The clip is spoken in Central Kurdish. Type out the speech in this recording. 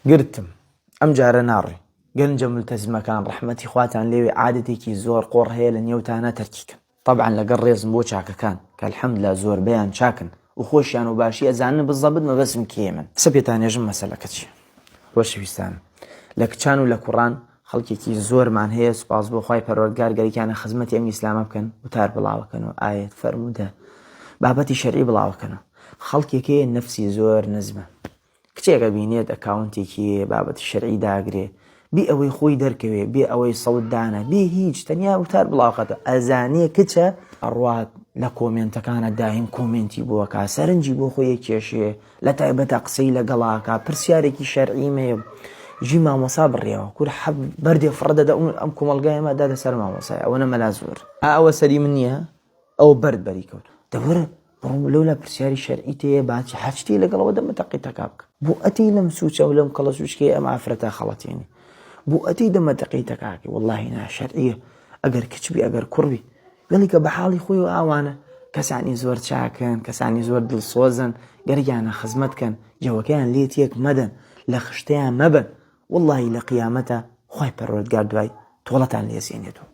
قرتم ئەم جارە ناڕێ گەنجە ملتەزمەکان ڕەحمەتی خواتان لێوێ عادەتێکی زۆر قۆڕ هەیە لە نێوتانە تەرکیکن. طبعا لەگەڵ ڕێزم بۆ چاکەکان کە الحەمدوللا زۆربەیان چاکن و خۆشیان و باشی ئەزانن بزەبت مەبەسم کێ من. سە پێتانێژم مەسەلەکە چییە؟ خۆشەویستانم، لە کچان و لە کوڕان خەڵکێکی زۆرمان هەیە سوپاس بۆ خوای پەروەردگار گەڕیکیانە خزمەتی ئەم ئیسلامە بکەن وتار بڵاوەکەن و ئایەت فەرموودە بابەتی شەرعی بڵاوەکەنەوە. خەڵکێکەیە نەفسی زۆر نزمە، کچێکە بینێت ئەکاونتێکی بابەتی شەرعی داگرێ بێ ئەوەی خۆی دەرکەوێ بێ ئەوەی سەوت دانە بێ هیچ تەنیا وتار بڵاوەکەتە ئەزانێ کچە ئەڕوات لە کۆمنتەکانە دایم کۆمنتی بۆکە سەرنجی بۆ خۆی کێشێ لە تایبەتە قسەی لەگەڵاکە پرسیارێکی شەرعی مەیە ژی مامۆسا بڕێەوە کور حەب بەردێ فڕدەدا ئەم کۆمەلگای ئەمە دادە سەر مامۆسای ئەوە نەمەلا زۆر ئەوە سەری من نییە ئەوە بەرد بەری کەوت دەبرە لەولا پرسیاری شەرعی تەیە باچی حەجتی لەگەڵەوە دەمەتەقیتەکا بکە بۆ ئەتی لەم سوچە و لەم کەڵە سوچکەی ئەم ئافرەتە خەڵەتێنی بۆ ئەتی دەمەتەقیتەکاکە وەڵڵاهی نا شەرعیە ئەگەر کچبی ئەگەر کوڕبی وێڵی کە بە حاڵی خۆی و ئاوانە کەسانی زۆر چاکن کەسانی زۆر دڵسۆزن گەرگیانە خزمەتکەن جەوەکەیان لێت یەک مەدەن لە خشتیان مەبن وەڵڵاهی لە قیامەتە خوای پەروەردگار دوای تۆڵەتان لێزێنێتەوە.